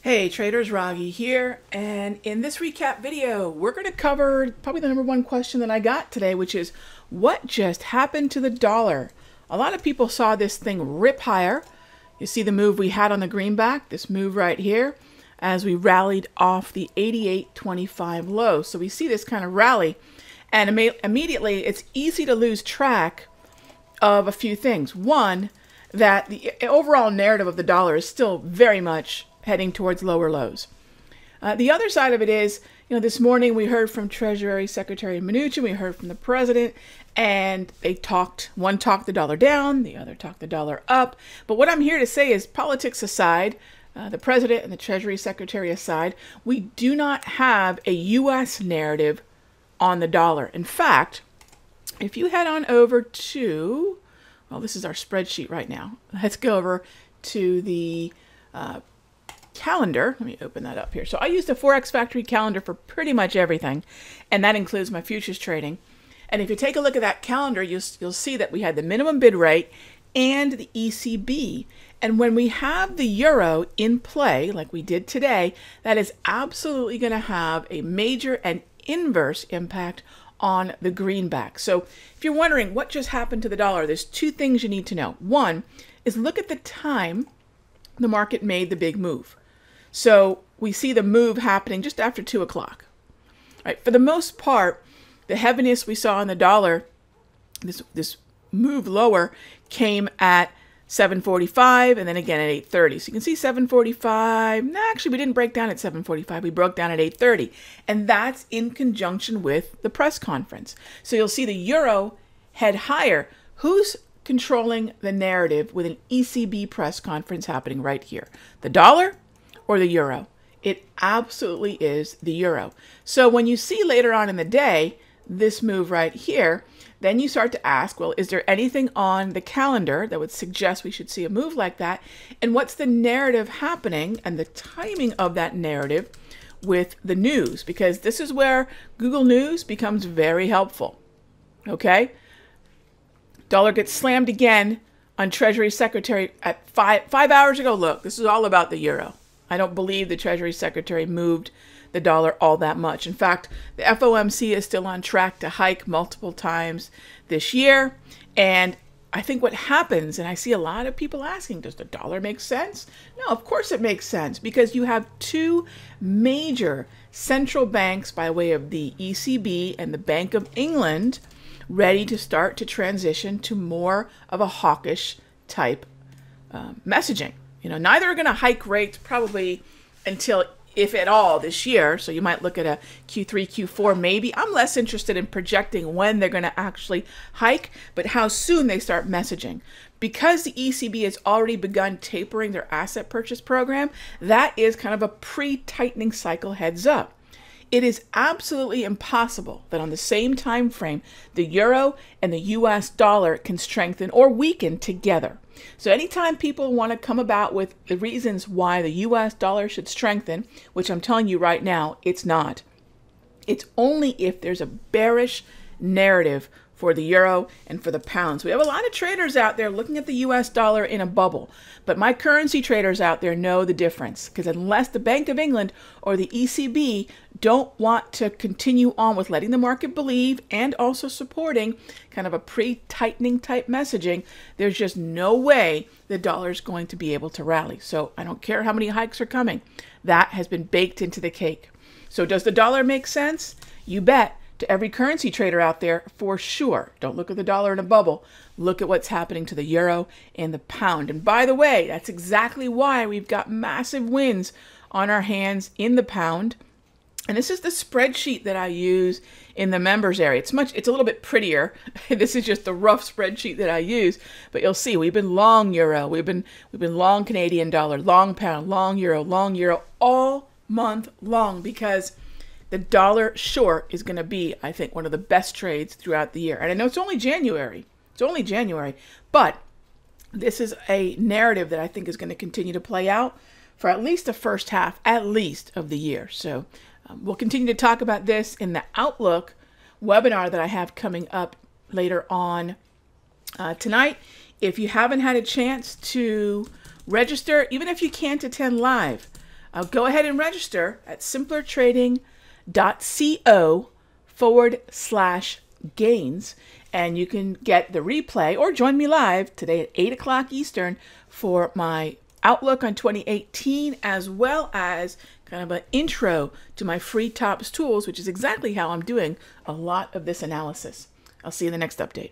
Hey traders, Raghee here, and in this recap video we're going to cover probably the number one question that I got today, which is what just happened to the dollar? A lot of people saw this thing rip higher. You see the move we had on the greenback, this move right here, as we rallied off the 88.25 low. So we see this kind of rally, and immediately it's easy to lose track of a few things. One, that the overall narrative of the dollar is still very much heading towards lower lows. The other side of it is, this morning we heard from Treasury Secretary Mnuchin, we heard from the president, and one talked the dollar down, the other talked the dollar up. But what I'm here to say is, politics aside, the president and the Treasury Secretary aside, we do not have a U.S. narrative on the dollar. In fact, if you head on over to, well, this is our spreadsheet right now. Let's go over to the calendar. Let me open that up here. So I use the Forex Factory calendar for pretty much everything, and that includes my futures trading. And if you take a look at that calendar, you'll see that we had the minimum bid rate and the ECB. And when we have the euro in play, like we did today, that is absolutely going to have a major and inverse impact on the greenback. So if you're wondering what just happened to the dollar, there's two things you need to know. One is look at the time the market made the big move. So we see the move happening just after 2 o'clock. Right. For the most part, the heaviness we saw in the dollar, this move lower, came at 7:45 and then again at 8:30. So you can see 7:45. No, actually, we didn't break down at 7:45. We broke down at 8:30. And that's in conjunction with the press conference. So you'll see the euro head higher. Who's controlling the narrative with an ECB press conference happening right here? The dollar or the euro? It absolutely is the euro. So when you see later on in the day this move right here, then you start to ask, well, is there anything on the calendar that would suggest we should see a move like that? And what's the narrative happening and the timing of that narrative with the news? Because this is where Google News becomes very helpful. Okay? Dollar gets slammed again on Treasury Secretary at 5 hours ago. Look, this is all about the euro. I don't believe the Treasury Secretary moved the dollar all that much. In fact, the FOMC is still on track to hike multiple times this year. And I think what happens, and I see a lot of people asking, does the dollar make sense? No, of course it makes sense, because you have two major central banks by way of the ECB and the Bank of England ready to start to transition to more of a hawkish type messaging. Neither are going to hike rates probably until, if at all, this year. So you might look at a Q3, Q4 maybe. I'm less interested in projecting when they're going to actually hike, but how soon they start messaging. Because the ECB has already begun tapering their asset purchase program, that is kind of a pre-tightening cycle heads up. It is absolutely impossible that on the same time frame, the euro and the US dollar can strengthen or weaken together. So anytime people want to come about with the reasons why the US dollar should strengthen, which I'm telling you right now, it's not. It's only if there's a bearish narrative for the euro and for the pounds. We have a lot of traders out there looking at the US dollar in a bubble, but my currency traders out there know the difference, because unless the Bank of England or the ECB don't want to continue on with letting the market believe and also supporting kind of a pre-tightening type messaging, there's just no way the dollar is going to be able to rally. So I don't care how many hikes are coming. That has been baked into the cake. So does the dollar make sense? You bet. To every currency trader out there, for sure. Don't look at the dollar in a bubble. Look at what's happening to the euro and the pound. And by the way, that's exactly why we've got massive wins on our hands in the pound. And this is the spreadsheet that I use in the members area. It's a little bit prettier. This is just the rough spreadsheet that I use, but you'll see we've been long euro, we've been long Canadian dollar, long pound, long euro all month long, because the dollar short is going to be, I think, one of the best trades throughout the year. And I know it's only January. But this is a narrative that I think is going to continue to play out for at least the first half, at least, of the year. So we'll continue to talk about this in the Outlook webinar that I have coming up later on tonight. If you haven't had a chance to register, even if you can't attend live, go ahead and register at simplertrading.co/gains, and you can get the replay or join me live today at 8 o'clock Eastern for my outlook on 2018, as well as kind of an intro to my free tops tools, which is exactly how I'm doing a lot of this analysis. I'll see you in the next update.